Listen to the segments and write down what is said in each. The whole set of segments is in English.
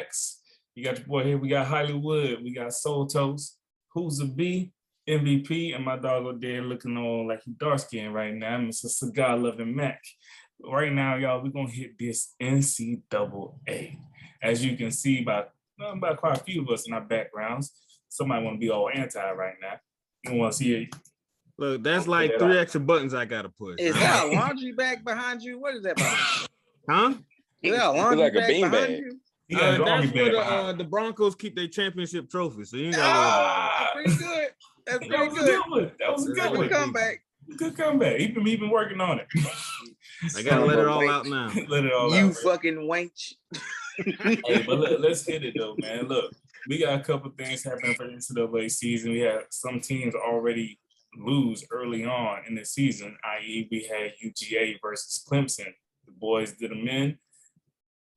Faxx. You got your boy here. We got Hollywood. We got Soul Toast. Who's a B? MVP. And my dog over there looking all like he dark skinned right now. Mr. Cigar Loving Mac. Right now, y'all, we're going to hit this NCAA. As you can see by quite a few of us in our backgrounds, somebody want to be all anti right now. You want to see it. Look, that's like 3 extra buttons I got to push. Is that a laundry bag behind you? What is that about? Huh? Is that a laundry like bag a bean behind bag. you? That's where the Broncos keep their championship trophy, so you ain't got to worry about that. Pretty good. That's pretty good. That was a good one. Comeback. Good comeback. He been working on it. I gotta let it all out now. Let it all out. You fucking wench. Hey, but let's hit it though, man. Look, we got a couple things happening for the NCAA season. We had some teams already lose early on in the season, i.e., we had UGA versus Clemson. The boys did them in.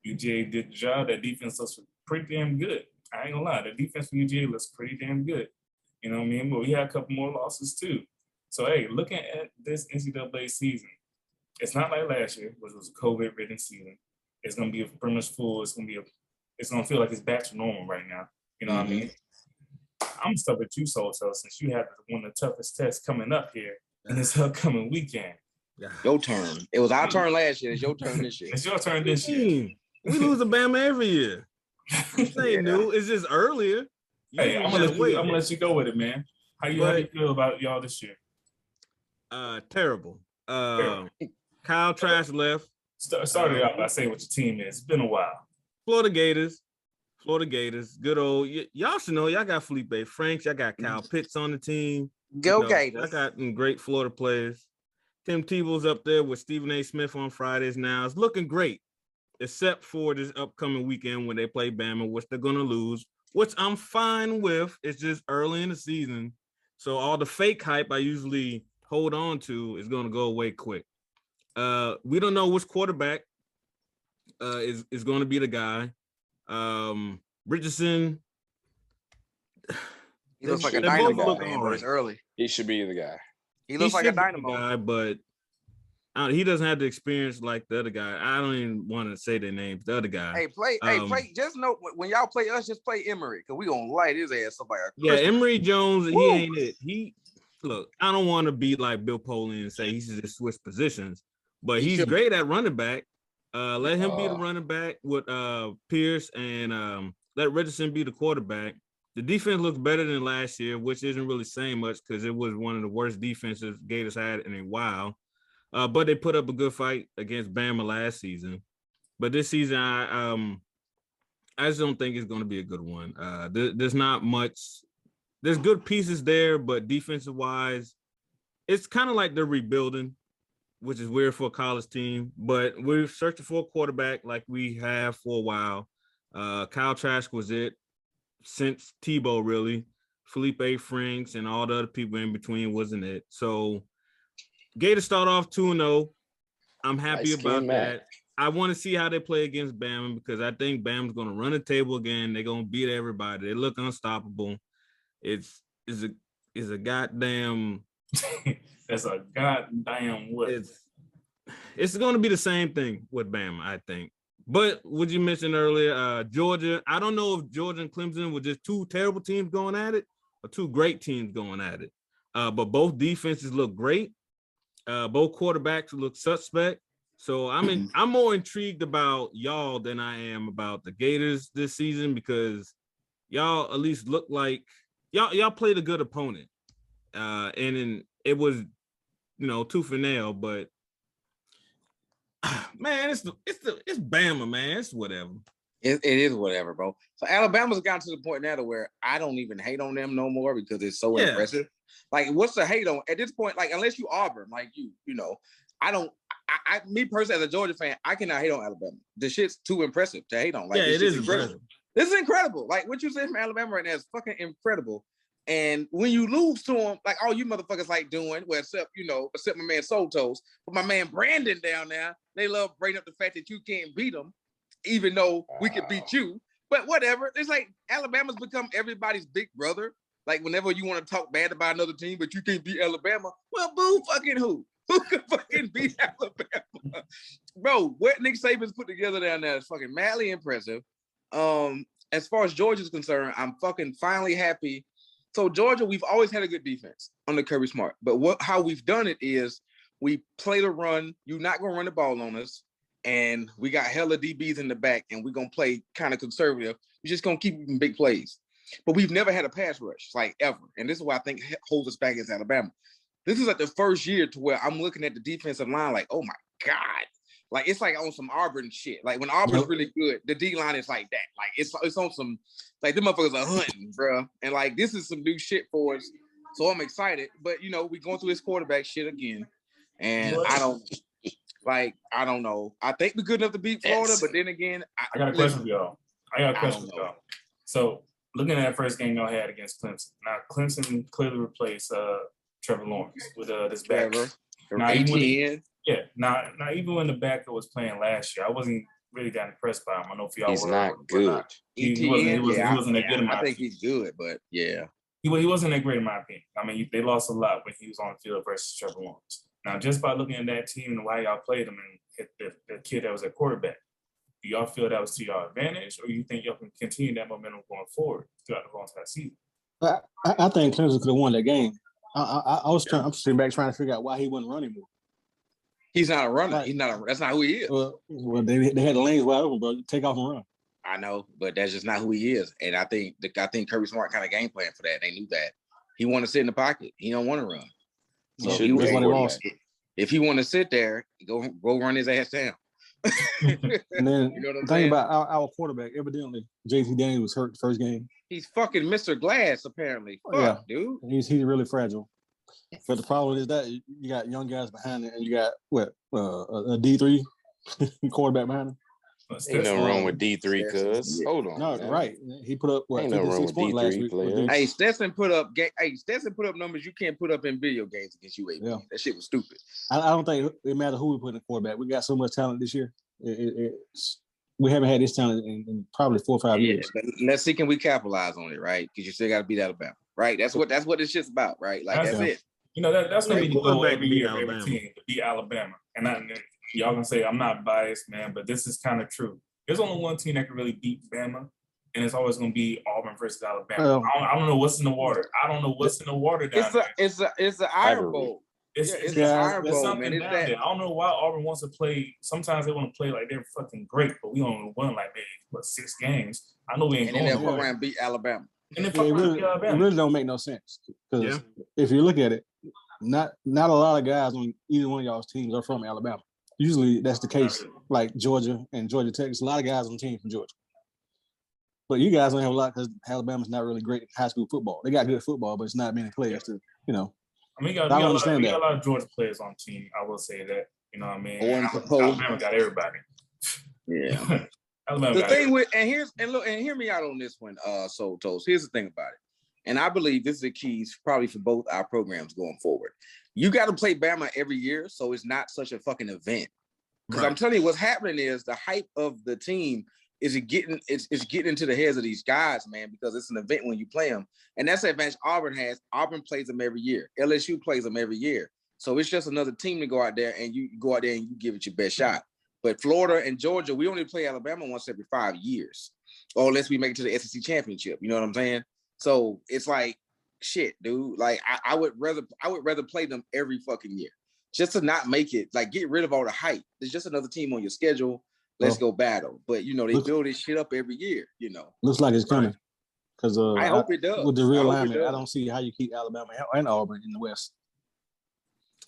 UGA did the job. That defense looks pretty damn good. I ain't gonna lie. The defense for UGA looks pretty damn good. You know what I mean? But we had a couple more losses too. So, hey, looking at this NCAA season, it's not like last year, which was a COVID-ridden season. It's going to be pretty much full. It's going to feel like it's back to normal right now. You know what I mean? I'm stuck with you, Soul, since you have one of the toughest tests coming up here in this upcoming weekend. Your turn. It was our turn last year. It's your turn this year. It's your turn this year. We lose to Bama every year. This ain't new. It's just earlier. Hey, I'm gonna let you go with it, man. How you feel about y'all this year? Terrible. Kyle Trask left. Started out by saying what your team is. It's been a while. Florida Gators. Good old. Y'all should know. Y'all got Felipe Franks. Y'all got Kyle Pitts on the team. Go Gators. I got great Florida players. Tim Tebow's up there with Stephen A. Smith on Fridays now. It's looking great, except for this upcoming weekend when they play Bama, which they're going to lose, which I'm fine with. It's just early in the season. So all the fake hype I usually hold on to is going to go away quick. We don't know which quarterback is going to be the guy. Richardson. He looks like a dynamo, man, but it's early. He should be the guy. He looks like a dynamo. Guy, but he doesn't have the experience like the other guy. I don't even want to say their names. The other guy. Hey, play. Just know when y'all play us, just play Emory because we gonna light his ass up like a Christmas. Emory Jones. Woo. He ain't it. Look. I don't want to be like Bill Polian and say he should just switch positions, but he's great at running back. Let him be the running back with Pierce and let Richardson be the quarterback. The defense looks better than last year, which isn't really saying much because it was one of the worst defenses Gators had in a while. But they put up a good fight against Bama last season. But this season, I just don't think it's going to be a good one. There's not much. There's good pieces there, but defensive-wise, it's kind of like they're rebuilding, which is weird for a college team. But we're searching for a quarterback like we have for a while. Kyle Trask was it since Tebow, really. Felipe Franks and all the other people in between wasn't it. So Gators start off 2-0. I'm happy about that. I want to see how they play against Bama because I think Bama's going to run the table again. They're going to beat everybody. They look unstoppable. It's a goddamn that's a goddamn what? It's going to be the same thing with Bama, I think. But what you mentioned earlier, Georgia, I don't know if Georgia and Clemson were just two terrible teams going at it or two great teams going at it. But both defenses look great. Both quarterbacks look suspect. So I'm more intrigued about y'all than I am about the Gators this season because y'all at least look like y'all played a good opponent. And it was, tooth and nail, but man, it's Bama, man. It's whatever. It is whatever, bro. So Alabama's gotten to the point now to where I don't even hate on them no more because it's so impressive. Like, what's the hate on at this point? Like, unless you Auburn, like me personally as a Georgia fan, I cannot hate on Alabama. The shit's too impressive to hate on. Like, it is incredible. This is incredible. Like, what you say from Alabama right now is fucking incredible. And when you lose to them, like all you motherfuckers like doing, well, except my man Soul Toast, but my man Brandon down there, they love bringing up the fact that you can't beat them, even though we could beat you. But whatever. It's like Alabama's become everybody's big brother. Like whenever you want to talk bad about another team, but you can't beat Alabama, well, boo fucking who? Who can fucking beat Alabama? Bro, what Nick Saban's put together down there is fucking madly impressive. As far as Georgia's concerned, I'm fucking finally happy. So Georgia, we've always had a good defense under Kirby Smart, but how we've done it is we play the run. You're not gonna run the ball on us, and we got hella DBs in the back, and we're gonna play kind of conservative. We're just gonna keep them big plays, but we've never had a pass rush like ever, and this is why I think holds us back as Alabama. This is like the first year to where I'm looking at the defensive line like, oh my God. Like, it's like on some Auburn shit. Like, when Auburn's really good, the D-line is like that. Like, it's on some, like, them motherfuckers are hunting, bro. And, like, this is some new shit for us. So I'm excited. But, you know, we going through this quarterback shit again. And I don't know. I think we're good enough to beat Florida, but then again, I got a question for y'all. So, looking at that first game y'all had against Clemson. Now, Clemson clearly replaced Trevor Lawrence with this back. Now, even when the backer was playing last year, I wasn't really that impressed by him. I know if y'all he's not good. He wasn't that good in my opinion. I think he's good, but yeah. He wasn't that great in my opinion. I mean, they lost a lot when he was on the field versus Trevor Lawrence. Now, just by looking at that team and why y'all played him and the kid that was at quarterback, do y'all feel that was to your advantage, or you think y'all can continue that momentum going forward throughout the whole entire season? I think Clemson could have won that game. I'm sitting back trying to figure out why he wasn't running more. He's not a runner. That's not who he is. Well, they had the lanes wide open, bro. Take off and run. I know, but that's just not who he is. And I think Kirby Smart kind of game plan for that. They knew that. He want to sit in the pocket. He don't want to run. So if he want to sit there, go run his ass down. And then you know the thing about our quarterback, evidently, JT Daniels was hurt the first game. He's fucking Mr. Glass, apparently. Fuck, dude. He's really fragile. But the problem is that you got young guys behind it, and you got a D3 quarterback behind him. Ain't nothing wrong with D3, cuz. Hold on. No, man. Right. He put up 56 points last week. Hey, Stetson put up numbers you can't put up in video games against UAB. Yeah. That shit was stupid. I don't think it matters who we put in quarterback. We got so much talent this year. We haven't had this talent in probably 4 or 5 years. But let's see, can we capitalize on it, right? Because you still got to beat Alabama, right? That's what this shit's about, right? Like that's it. You know that's gonna be the goal every year for every team to beat Alabama. And y'all gonna say I'm not biased, man, but this is kind of true. There's only one team that can really beat Bama, and it's always gonna be Auburn versus Alabama. I don't know what's in the water. I don't know what's in the water down there. It's the Iron Bowl. It's the Iron Bowl, man. Down there. I don't know why Auburn wants to play. Sometimes they want to play like they're fucking great, but we only won like maybe 6 games. I know we ain't going to fuck around and beat Alabama. And then it really don't make no sense because if you look at it, not a lot of guys on either one of y'all's teams are from Alabama. Usually that's the case, like Georgia and Georgia Tech. There's a lot of guys on the team from Georgia. But you guys don't have a lot because Alabama's not really great at high school football. They got good football, but it's not many players to, you know. I mean, we got a lot of Georgia players on the team. I will say that. You know what I mean? Alabama got everybody. Yeah. The thing with hear me out on this one, Soul Toast. Here's the thing about it. And I believe this is the keys probably for both our programs going forward. You got to play Bama every year, so it's not such a fucking event. Because I'm telling you, what's happening is the hype of the team is getting into the heads of these guys, man, because it's an event when you play them. And that's the advantage Auburn has. Auburn plays them every year. LSU plays them every year. So it's just another team to go out there and you give it your best shot. But Florida and Georgia, we only play Alabama once every 5 years, or unless we make it to the SEC championship. You know what I'm saying? So it's like, shit, dude. Like I would rather play them every fucking year, just to not make it. Like get rid of all the hype. There's just another team on your schedule. Let's go battle. But you know they build this shit up every year. You know, looks like it's coming. Because I hope it does. With the realignment, I don't see how you keep Alabama and Auburn in the West.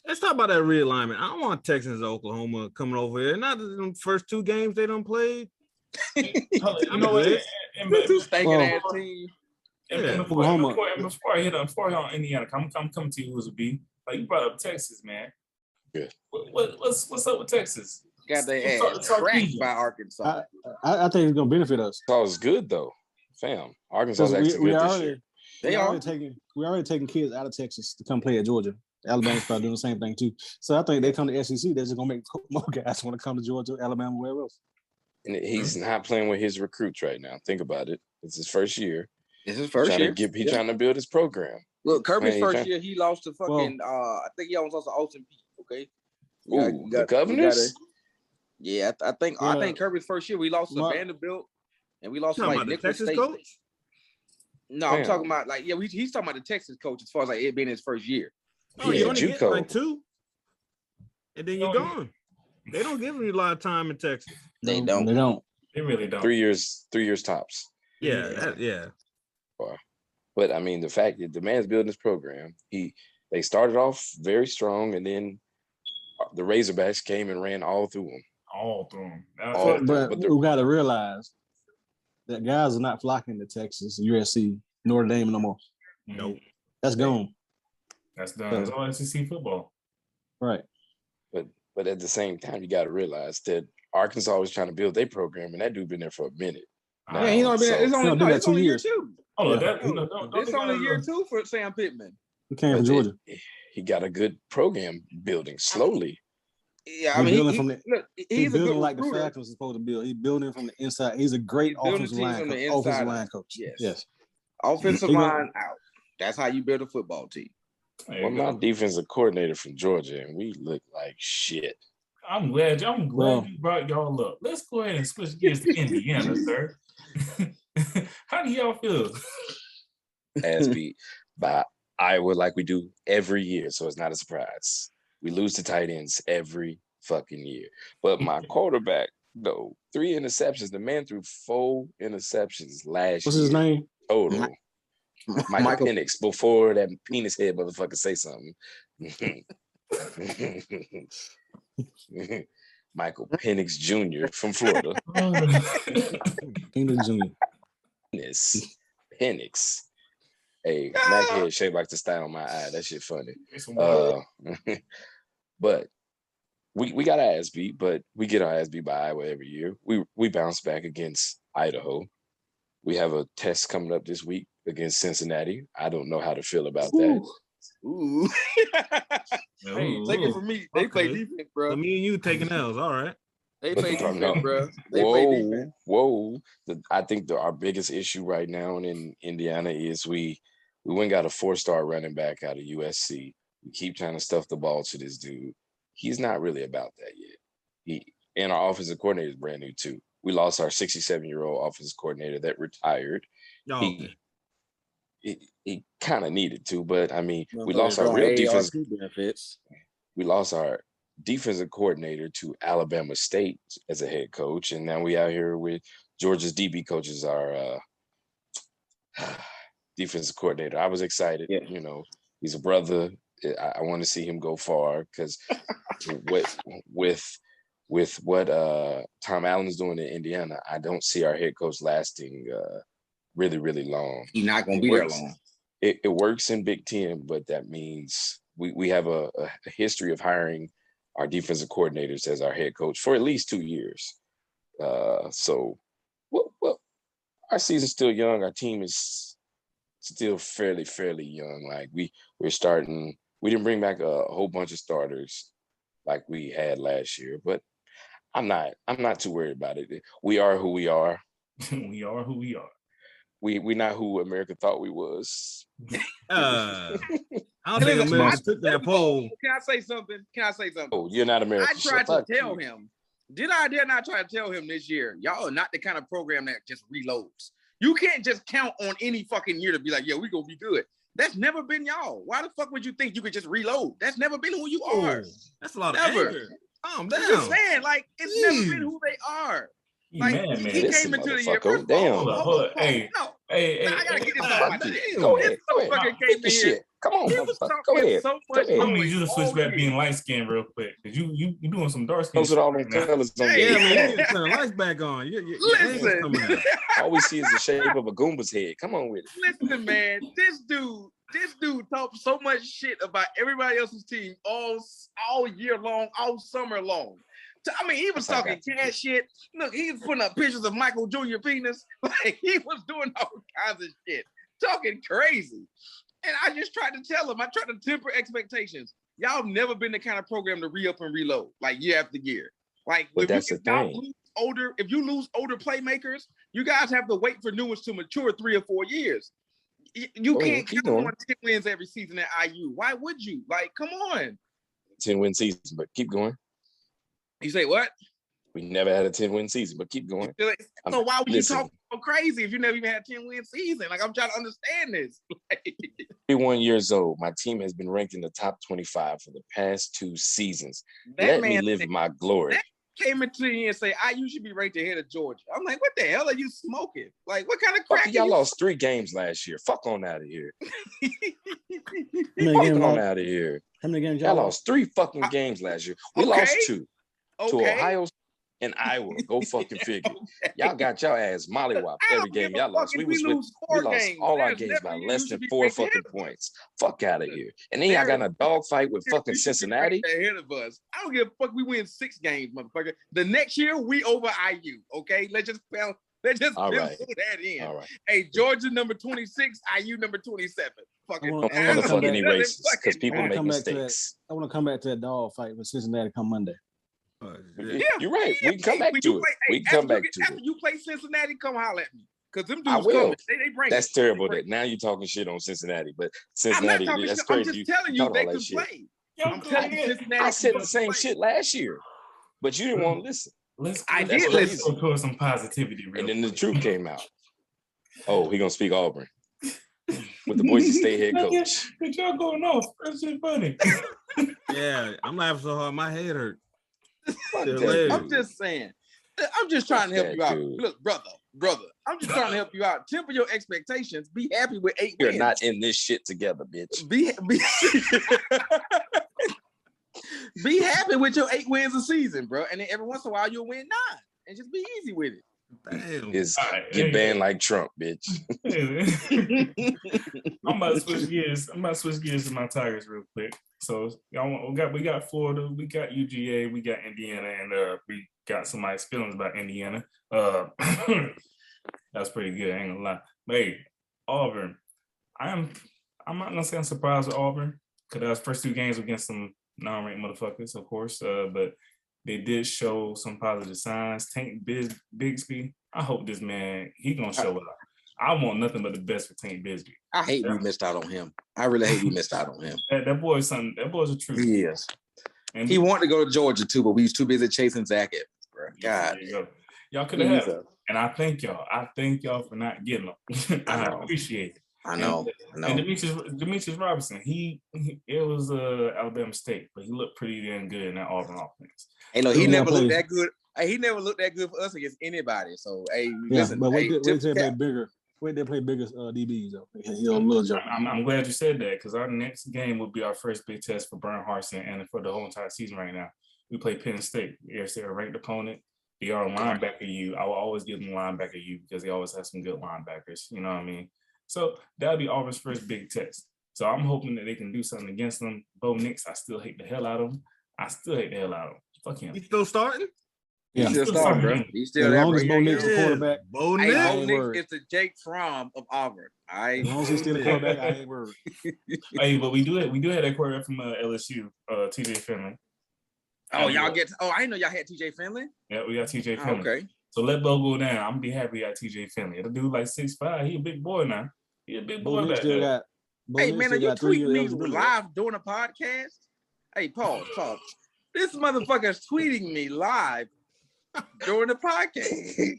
Let's talk about that realignment. I don't want Texans or Oklahoma coming over here. Not the first 2 games they done played. You know what? Stinking ass team. Before I hit on Indiana, I'm coming to you who's a B. Like you brought up Texas, man. Yeah. What's up with Texas? Got their ass cracked by Arkansas. I think it's gonna benefit us. Arkansas is good though, fam. Arkansas is actually good this year. We're already taking kids out of Texas to come play at Georgia. Alabama's probably doing the same thing too. So I think they come to SEC, they're just gonna make more guys want to come to Georgia, Alabama, wherever else. And he's not playing with his recruits right now. Think about it. It's his first year. It's his first year. He's trying to build his program. Look, Kirby's first year, he lost to fucking. I think he almost lost to Austin Peay. Okay. The Governors. I think Kirby's first year we lost to Vanderbilt, and we lost talking like about the Nicholls Texas State. coach? No, I'm talking about like he's talking about the Texas coach as far as like it being his first year. Oh, you only JUCO. get like 2, and then you're gone. They don't give you a lot of time in Texas. They don't. They really don't. 3 years tops. Yeah. But I mean, the fact that the man's building this program, they started off very strong, and then the Razorbacks came and ran all through them. But we got to realize that guys are not flocking to Texas, USC, Notre Dame no more. Nope. That's gone. That's done. It's all SEC football. Right. But at the same time, you got to realize that Arkansas was trying to build their program, and that dude been there for a minute. Yeah, he's only been. It's only year 2. It's only year 2 for Sam Pittman. He came from Georgia. He got a good program building slowly. Yeah, I mean, he's building like the Falcons are supposed to build. He's building from the inside. He's a great offensive line coach. Yes. Offensive line out. That's how you build a football team. Well, my defensive coordinator from Georgia, and we look like shit. I'm glad you brought y'all up. Let's go ahead and switch gears to Indiana, sir. How do y'all feel? As beat by Iowa like we do every year, so it's not a surprise. We lose to tight ends every fucking year. But my quarterback, though, 3 interceptions. The man threw 4 interceptions last year. What's his name? Total. Michael Penix, before that penis head motherfucker say something. Michael Penix Jr. from Florida. Penix Jr. Penix. Hey, Mac head shaped like the style on my eye. That shit funny. But we got our ass beat, but we get our ass beat by Iowa every year. We bounce back against Idaho. We have a test coming up this week against Cincinnati. I don't know how to feel about that. Ooh. Hey, take it from me. They play defense, bro. So me and you taking L's. All right. They play defense, bro. They play defense. I think our biggest issue right now in Indiana is we went and got a 4-star running back out of USC. We keep trying to stuff the ball to this dude. He's not really about that yet. And our offensive coordinator is brand new too. We lost our 67-year-old offensive coordinator that retired. He kind of needed to, but I mean, we lost our real defense benefits. We lost our defensive coordinator to Alabama State as a head coach, and now we out here with Georgia's DB coach as our defensive coordinator. I was excited. Yeah. You know, he's a brother. I want to see him go far because with what Tom Allen's doing in Indiana, I don't see our head coach lasting really, really long. He's not going to be there long. It works in Big Ten, but that means we have a history of hiring our defensive coordinators as our head coach for at least 2 years. So our season's still young. Our team is still fairly young. Like we're starting. We didn't bring back a whole bunch of starters like we had last year, but I'm not too worried about it. We are who we are. We are who we are. We're not who America thought we was. I don't think America took that poll. Can I say something? Oh, you're not American. I tried to tell him. Did I not try to tell him this year? Y'all are not the kind of program that just reloads. You can't just count on any fucking year to be like, yeah, we're going to be good. That's never been y'all. Why the fuck would you think you could just reload? That's never been who you are. That's a lot of anger. I'm just saying, like, it's never been who they are. Like, he came into the year. Hey, I gotta get this off my chest. Go ahead. Came in here. Come on, go ahead. So much I'm gonna use you to switch back being light skinned real quick because you doing some dark skin. Those are all the colors on. Yeah, man, you turn the lights back on. Listen, all we see is the shape of a Goomba's head. Come on with it. Listen, man, this dude talked so much shit about everybody else's team all year long, all summer long. I mean, he was talking cash shit. Look, he was putting up pictures of Michael Jr. penis. Like, he was doing all kinds of shit, talking crazy. And I just tried to tell him, I tried to temper expectations. Y'all have never been the kind of program to re-up and reload, like year after year. Like, if you lose older playmakers, you guys have to wait for new ones to mature 3 or 4 years. You can't count on 10 wins every season at IU. Why would you? Like, come on. 10-win season, but keep going. You say what? We never had a 10-win season, but keep going. So why would you talk? so crazy if you never even had a 10-win season. Like, I'm trying to understand this. 31 years old. My team has been ranked in the top 25 for the past 2 seasons. That Let man me live my glory. came into you and say, you should be ranked ahead of Georgia. I'm like, what the hell are you smoking? Like, what kind of crack? Y'all lost 3 games last year. Fuck on out of here. Fuck on out of here. How many games y'all lost? 3 fucking games last year. We lost 2 to Ohio and Iowa. Go fucking figure. Y'all got y'all ass mollywopped every game y'all lost. We lost all our games by less than 4 fucking points. Fuck out of here. And then y'all got in a dog fight with fucking Cincinnati. Ahead of us. I don't give a fuck. We win 6 games, motherfucker. The next year we over IU. Okay, let's just pencil that in. All right. Hey, Georgia number 26, IU number 27. I want to fuck any races because people make mistakes. I want to come back to that dog fight with Cincinnati come Monday. You're right. We can come back to it. We can come back to it. After you play Cincinnati, come holler at me. Because them I dudes will. coming. They bring That's terrible. That now you're talking shit on Cincinnati, but Cincinnati, that's crazy. I'm just telling you they could play. I'm telling you, Cincinnati. I said the same shit last year, but you didn't want to listen. I did listen. Towards some positivity, and then the truth came out. Oh, he gonna speak Auburn with the Boise State head coach. But y'all going off? That's just funny. Yeah, I'm laughing so hard my head hurt. I'm just saying. I'm just trying to help you out. Look, brother. I'm just trying to help you out. Temper your expectations. Be happy with 8 wins. You're not in this shit together, bitch. Be happy with your 8 wins a season, bro. And then every once in a while you'll win 9, and just be easy with it. Damn. Get banned like Trump, bitch. I'm about to switch gears. To my Tigers real quick. So we got Florida, we got UGA, we got Indiana, and we got somebody's feelings about Indiana. That's pretty good. I ain't gonna lie. But hey, Auburn. I'm not gonna say I'm surprised with Auburn because that was first 2 games against some non-ranked motherfuckers, of course. But they did show some positive signs. Tank Bigsby. I hope this man, he gonna show up. I want nothing but the best for Tank Bigsby. I hate we missed out on him. I really hate we missed out on him. That boy's something. That boy's a truth. He is. And he wanted to go to Georgia too, but we was too busy chasing Zach Evans, bro. God. Y'all could have had him. And I thank y'all. For not getting him. I appreciate it. I know. And Demetrius Robinson, it was Alabama State, but he looked pretty damn good in that Auburn offense. Hey, no, he never looked that good. He never looked that good for us against anybody. So, listen. But wait till they play bigger. Wait, they play bigger DBs though. I'm glad you said that because our next game will be our first big test for Bern Harsin and for the whole entire season right now. We play Penn State. They're a ranked opponent. They are a linebacker U. I will always give them linebacker U because they always have some good linebackers. You know what I mean? So that'll be Auburn's first big test. So I'm hoping that they can do something against them. Bo Nix, I still hate the hell out of him. Fuck him. He's still starting? Yeah, he's still starting, bro. He's still as there. Long as Bo Nix is the quarterback. Bo Nix is the Jake Fromm of Auburn. As long as he's still the quarterback, I ain't worried. Hey, but we do have that quarterback from LSU, TJ Finley. Oh, y'all get. I didn't know y'all had TJ Finley. Yeah, we got TJ Finley. Okay. So let Bo go down. I'm gonna be happy at TJ Finley. The dude like 6'5". He a big boy now. He a big boy back there. Hey man, are you tweeting me live during a podcast? Hey, pause. This motherfucker's tweeting me live during the podcast.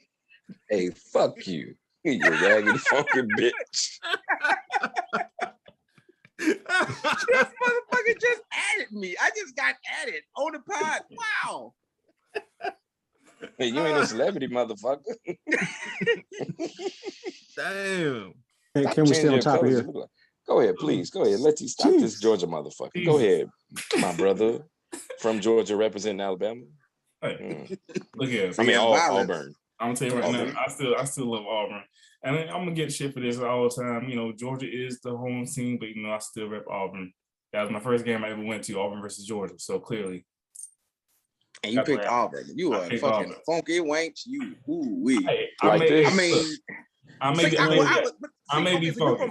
Hey, fuck you. You raggedy fucking bitch. This motherfucker just added me. I just got added on the pod. Wow. Hey, you ain't a celebrity, motherfucker. Damn. Hey, can we stay on top of here? Go ahead, please. Go ahead. Let's stop this Georgia motherfucker. Go ahead, my brother from Georgia representing Alabama. Look here. Auburn. I'm gonna tell you right now, I still love Auburn. And I'm gonna get shit for this all the time. You know, Georgia is the home team, but I still rep Auburn. That was my first game I ever went to, Auburn versus Georgia. So clearly. And you picked Auburn. You are fucking Auburn. Funky wanks. You woo-wee. I may be funky.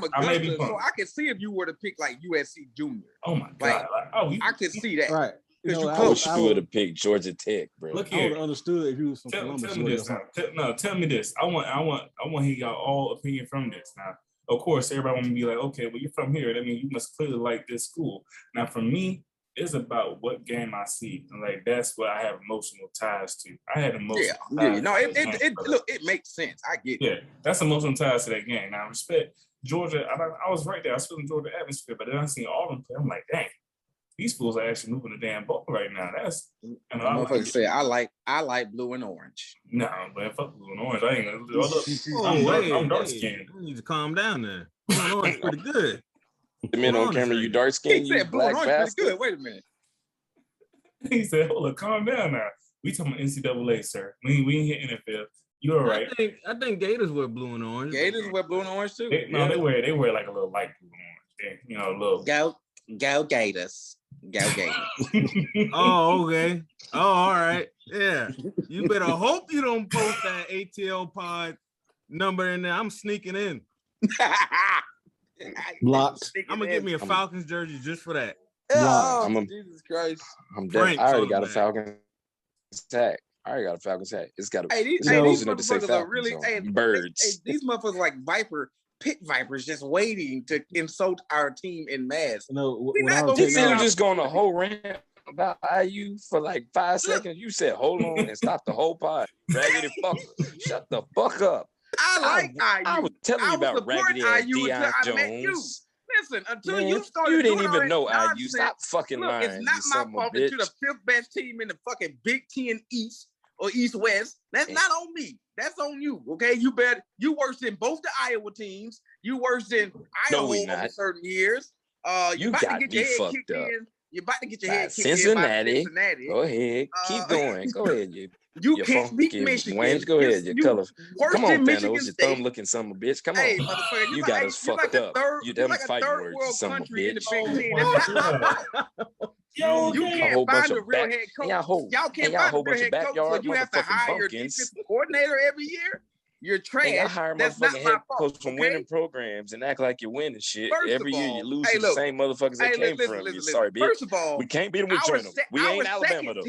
So I could see if you were to pick like USC Junior. Oh my God. I could see that. Right. I wish you would have picked Georgia Tech, bro. Look here. I would have understood if you was from Columbus. Tell me this. I want to hear y'all all opinion from this. Now, of course, everybody want to be like, okay, well, you're from here. That means you must clearly like this school. Now, for me, it's about what game I see. And like that's what I have emotional ties to. I had emotional ties. Yeah. No, it makes sense. I get it. Yeah, that's emotional ties to that game. Now, respect Georgia. I was right there. I was feeling Georgia atmosphere, but then I seen Auburn play. I'm like, dang, these fools are actually moving the damn ball right now. That's motherfucker say I like blue and orange. No, man, fuck blue and orange. I ain't. I'm dark skinned. You need to calm down there. Blue and orange pretty good. The men on camera, you dark skinned, you black bastard. Pretty good. Wait a minute. He said, "Hold up, calm down now. We talking about NCAA, sir. We ain't hit NFL. You all right?" I think Gators wear blue and orange. Gators wear blue and orange too. They wear like a little light blue and orange. A little. Go Gators. Go Gators. Oh, okay. Oh, all right. Yeah. You better hope you don't post that ATL pod number in there. I'm sneaking in. Blocked. I'm gonna get me a Falcons jersey just for that. Oh, Jesus Christ! I'm dead. I already got a Falcons hat. It's got a. These motherfuckers are really birds. These motherfuckers like pit vipers, just waiting to insult our team in mass. No, you just going a whole rant about IU for like 5 seconds. You said, "Hold on," and stop the whole pod. Raggedy fucker, shut the fuck up. I like IU. I was telling you about raggedy ass Deion Jones. Listen, until you started, you didn't even know IU. Stop fucking lying. It's not my fault that you're the 5th best team in the fucking Big Ten East or East West. That's not on me. That's on you. Okay, you worse than both the Iowa teams. You worse than Iowa over certain years. You about to get your head kicked in. You're about to get your head kicked Cincinnati. in by Cincinnati. Go ahead, keep going. Go ahead, you can't beat Michigan. Wayne, go ahead. Your color. Come on, Thanos. Your thumb looking son of a bitch. Come on. Hey, you got us fucked up. You them fighting words, son of a bitch. You can't find a real head coach. Y'all can't find a real head coach, so you have to hire your defensive coordinator every year. You're trash. I hire motherfucking head coach from winning programs and act like you're winning shit. Every year you lose to the same motherfuckers that came from you. Sorry, bitch. First of all, we can't beat them. We join them. We ain't Alabama though.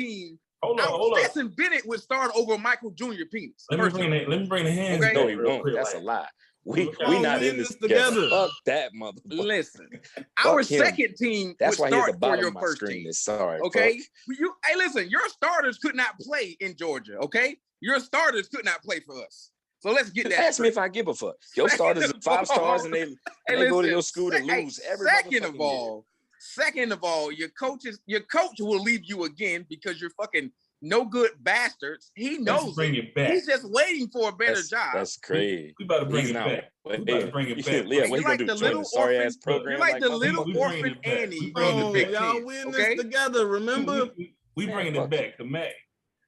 Hold on. Stetson Bennett would start over Michael Jr. Penis. Let me bring the hands. No, he won't. That's a lie. We not in this together. Fuck that motherfucker. Listen, our second team. That's why he's the bottom of my screen. Is sorry. Okay. Hey, listen. Your starters could not play in Georgia. Okay. Your starters could not play for us. So let's get that. Ask me if I give a fuck. Your starters are 5 stars and they go to your school to lose every. Second of all, your coach will leave you again because you're fucking no good bastards. He knows it. He's just waiting for a better job. That's crazy. We about to bring it back. Yeah, what you gonna do? Join a sorry ass program? You're like the little orphan Annie on the Big Ten. Y'all win this together. Remember? We bringing it back. The Mac.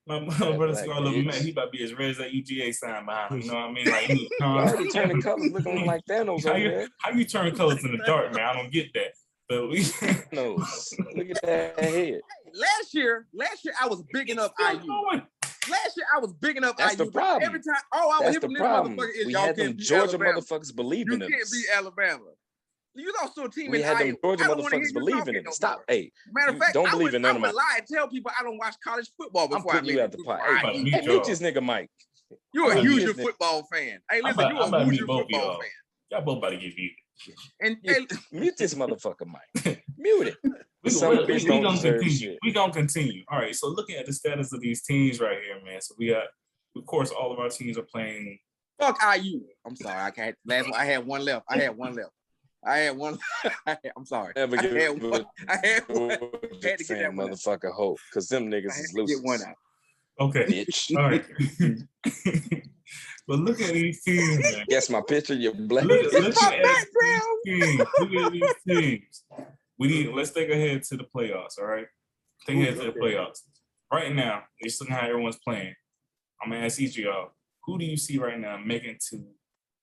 My brother's called Little Mac. He about to be as red as that UGA sign behind him. You know what I mean? Like he already turning colors, looking like Thanos over there. How you turn colors in the dark, man? I don't get that. But we look at that head. Last year I was big enough IU. Last year I was big enough That's IU. The problem. Every time, I was hitting this motherfucker is y'all can't beat Georgia Alabama. Motherfuckers believing in us. You can't beat Alabama. You lost to a team we in had Iowa. them Georgia motherfuckers believing in it. Stop. Hey, matter of fact, don't believe in none of my. I would lie and tell people I don't watch college football before I'm putting you at the pot. Hey, meet this nigga Mike. You're a huge football fan. Hey, listen, you're a huge football fan. Y'all both about to get beat. And mute this motherfucker, Mike. Mute it. We gonna continue. All right. So looking at the status of these teams right here, man. So we got, of course, all of our teams are playing. Fuck IU. I'm sorry. I can't. Last one. I had one left. I'm sorry. Never get I had one. Had to get that motherfucker hope, because them niggas is loose. Get one out. Okay. Bitch. All right. But look at these teams, man. Guess my picture, you're black. Look at these teams. Let's think ahead to the playoffs, all right? Think ahead to the playoffs. Right now, based on how everyone's playing, I'm gonna ask each of y'all, who do you see right now making to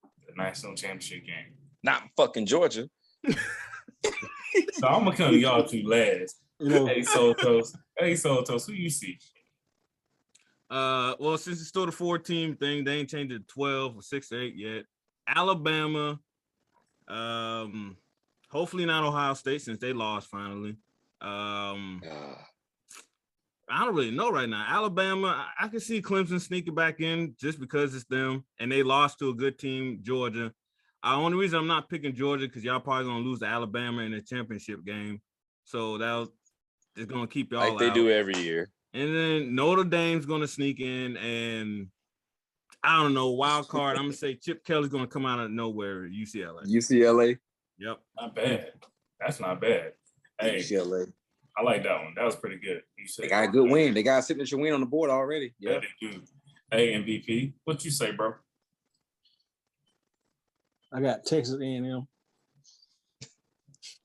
the national championship game? Not fucking Georgia. So I'm gonna come to y'all two last. Hey Sotos, who you see? Well, since it's still the 4-team thing, they ain't changed it to 12 or 6 or 8 yet. Alabama, hopefully not Ohio State since they lost finally. I don't really know right now. Alabama, I can see Clemson sneaking back in just because it's them, and they lost to a good team, Georgia. The only reason I'm not picking Georgia because y'all probably gonna lose to Alabama in the championship game. So It's gonna keep y'all like they out. do every year. And then Notre Dame's gonna sneak in, and I don't know, wild card. I'm gonna say Chip Kelly's gonna come out of nowhere. UCLA. UCLA. Yep. Not bad. That's not bad. Hey, UCLA. I like that one. That was pretty good. You said They got a good win. They got a signature win on the board already. Yeah, they do. Hey, MVP, what you say, bro? I got Texas A&M,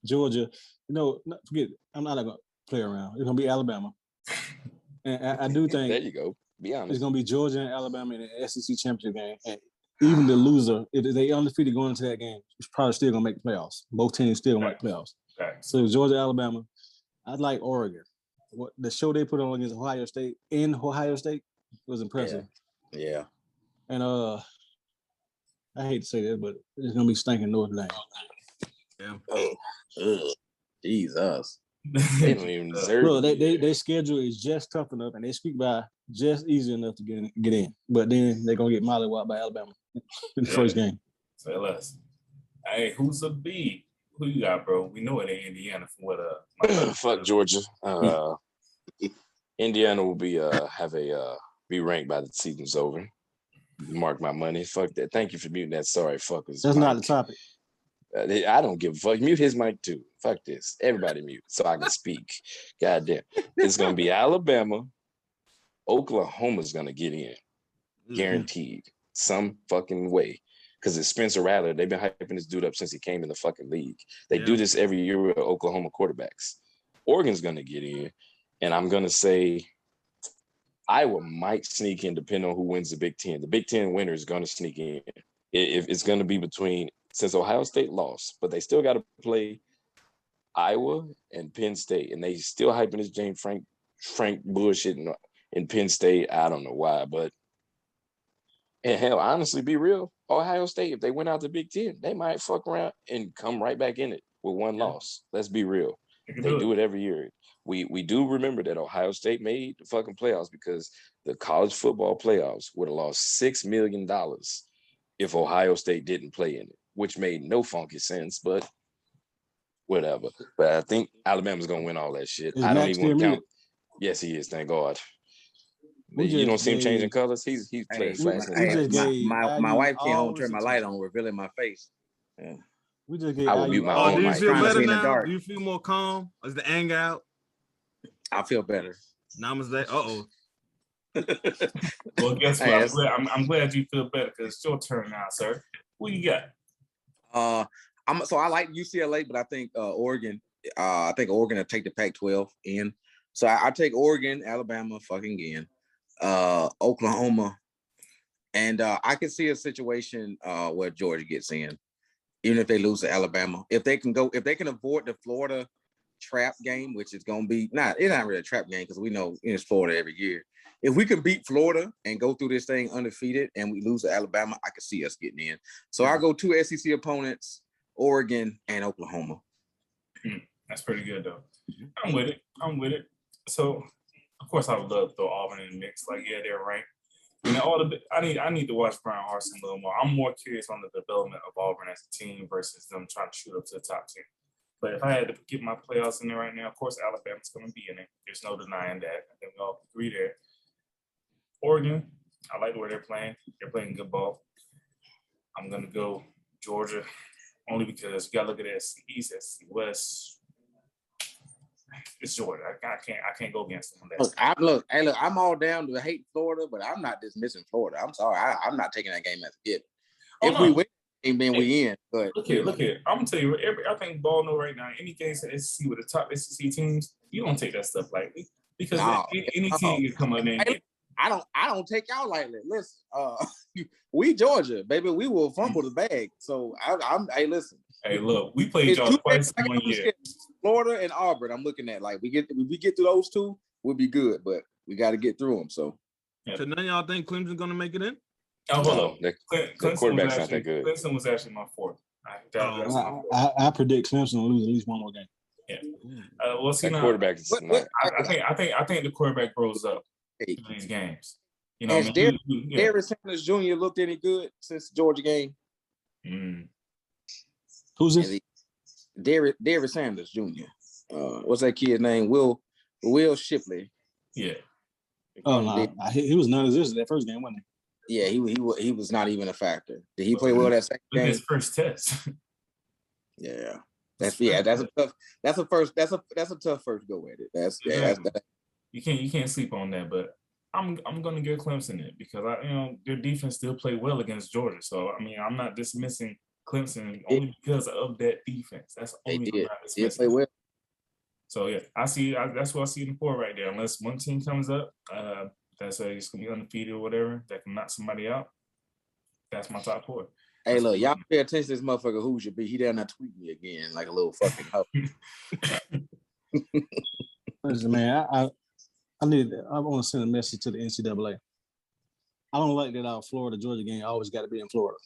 Georgia. Forget. I'm not gonna play around. It's gonna be Alabama, and I do think there you go. Be honest. It's gonna be Georgia and Alabama in the SEC championship game, and even the loser, if they undefeated going into that game, is probably still gonna make the playoffs. Both teams still gonna make the playoffs. So Georgia, Alabama. I'd like Oregon. What the show they put on against Ohio State in Ohio State was impressive. Yeah. And I hate to say that, but it's gonna be stinking Notre Dame. Yeah. Jesus. They don't even deserve. Bro, their schedule is just tough enough, and they speak by just easy enough to get in. But then they're gonna get mollywopped by Alabama in the first game. Say less. Hey, who's a B? Who you got, bro? We know it ain't Indiana from what fuck Georgia. Indiana will be be ranked by the season's over. Mark my money. Fuck that. Thank you for muting that. Sorry, fuckers. That's not the topic. I don't give a fuck. Mute his mic too. Fuck this. Everybody mute so I can speak. Goddamn. It's gonna be Alabama. Oklahoma's gonna get in. Guaranteed. Some fucking way. Because it's Spencer Rattler. They've been hyping this dude up since he came in the fucking league. They do this every year with Oklahoma quarterbacks. Oregon's gonna get in. And I'm gonna say Iowa might sneak in depending on who wins the Big Ten. The Big Ten winner is gonna sneak in. If it's gonna be between, since Ohio State lost, but they still gotta play Iowa and Penn State, and they still hyping this James Frank bullshit in Penn State. I don't know why, but and hell, honestly, be real, Ohio State, if they went out to Big Ten, they might fuck around and come right back in it with one loss. Let's be real. They do it every year. We do remember that Ohio State made the fucking playoffs because the college football playoffs would have lost $6 million if Ohio State didn't play in it, which made no funky sense, but whatever. But I think Alabama's gonna win all that shit. I don't even want to count. Yes, he is. Thank God. You don't see him changing colors. He's playing fast. My wife came home, turned my light on, revealing my face. Yeah. We just gave I will mute my own do you mic. feel better now? Do you feel more calm? Is the anger out? I feel better. Namaste. Well, guess what? I'm glad you feel better because it's your turn now, sir. What you got? So I like UCLA, but I think Oregon. I think Oregon will take the Pac-12 in. So I take Oregon, Alabama, fucking in, Oklahoma, and I can see a situation where Georgia gets in, even if they lose to Alabama. If they can avoid the Florida trap game, which is going to be it's not really a trap game because we know it's Florida every year. If we can beat Florida and go through this thing undefeated and we lose to Alabama, I can see us getting in. So I go 2 SEC opponents, Oregon and Oklahoma. That's pretty good though. I'm with it. So of course I would love to throw Auburn in the mix. Like, yeah, they're ranked. And I need to watch Brian Harsin a little more. I'm more curious on the development of Auburn as a team versus them trying to shoot up to the top 10. But if I had to get my playoffs in there right now, of course, Alabama's going to be in it. There's no denying that. I think we all agree there. Oregon, I like the way they're playing. They're playing good ball. I'm going to go Georgia only because you got to look at it as East, as West. It's Georgia. I can't go against them. I'm all down to hate Florida, but I'm not dismissing Florida. I'm sorry. I'm not taking that game as a given. We win, then we in. But look here. I'm gonna tell you, I think ball know right now. Any games at SEC with the top SEC teams, you don't take that stuff lightly because any team can come up there. I don't take y'all lightly. Listen, we Georgia, baby. We will fumble the bag. So hey, listen. Hey, look, we played y'all twice in 1 year. Florida and Auburn. I'm looking at we get through those two, we'll be good. But we got to get through them. So none of y'all think Clemson's gonna make it in? Oh, hold on. The quarterback's not that good. Clemson was actually my fourth. I predict Clemson will lose at least one more game. Yeah. We'll see. Quarterback is not. I think the quarterback grows up in these games. You know, has Darius Sanders Jr. looked any good since the Georgia game? Who's this? Darius Sanders Jr. What's that kid's name? Will Will Shipley. Yeah. Oh no, he was non-existent that first game, wasn't he? Yeah, he was not even a factor. Did he play well that second game? His first test. Yeah. That's a tough first go at it. That's you can't sleep on that, but I'm gonna give Clemson it because their defense still played well against Georgia. So I mean I'm not dismissing Clemson only because of that defense. That's the only reason I'm not dismissing. Play well. So yeah, that's what I see in the 4 right there. Unless one team comes up, that's it's gonna be undefeated or whatever that can knock somebody out. That's my top 4. Hey, look, y'all pay attention to this motherfucker Hoosier, but he dare not tweet me again like a little fucking hoe. Listen, man, I want to send a message to the NCAA. I don't like that our Florida Georgia game always got to be in Florida.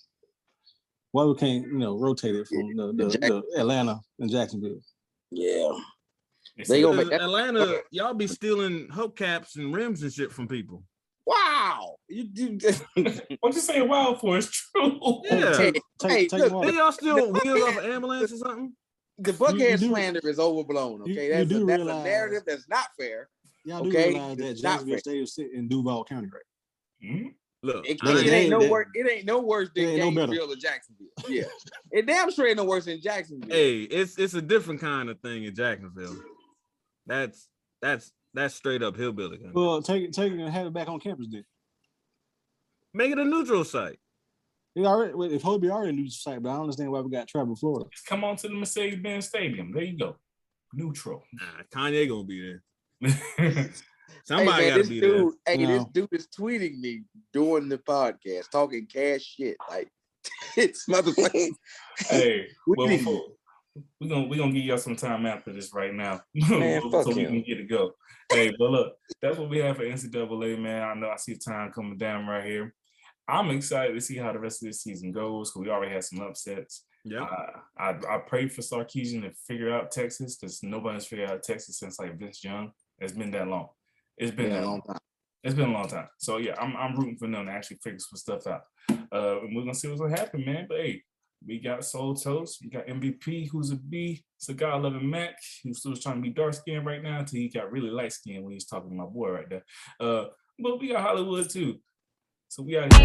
Why we can't rotate it from the Atlanta and Jacksonville? Yeah. They gonna make Atlanta. Y'all be stealing hubcaps and rims and shit from people. Wow, you do. What you saying? Wow, for it's true. Yeah. Hey, look, did y'all steal wheels off an ambulance or something? The Buckhead slander is overblown. Okay, that's a narrative that's not fair. Y'all do realize that Jacksonville Stadium sit in Duval County, right? Mm-hmm. Look, it ain't no worse. It ain't no worse than Gainesville or Jacksonville. Yeah, it damn sure ain't no worse than Jacksonville. Hey, it's a different kind of thing in Jacksonville. That's straight up hillbilly. Well, take it and have it back on campus then. Make it a neutral site. If Hobie already a neutral site, but I don't understand why we got travel Florida. Just come on to the Mercedes-Benz Stadium. There you go. Neutral. Nah, Kanye gonna be there. Somebody gotta be there. This dude is tweeting me during the podcast, talking cash shit. Like it's motherfucking. Hey, well, we're gonna give y'all some time after this right now. Man, so we can get it go. Hey, but look, that's what we have for NCAA, man. I know I see time coming down right here. I'm excited to see how the rest of this season goes because we already had some upsets. Yeah. I prayed for Sarkisian to figure out Texas because nobody's figured out Texas since like Vince Young. It's been that long. It's been that long time. It's been a long time. So yeah, I'm rooting for them to actually figure some stuff out. And we're gonna see what's gonna happen, man. But hey, we got Soul Toast, we got MVP, who's a B, Cigar Loving Mac, who's still trying to be dark skinned right now until he got really light skinned when he's talking to my boy right there. But we got Hollywood too. So we out here.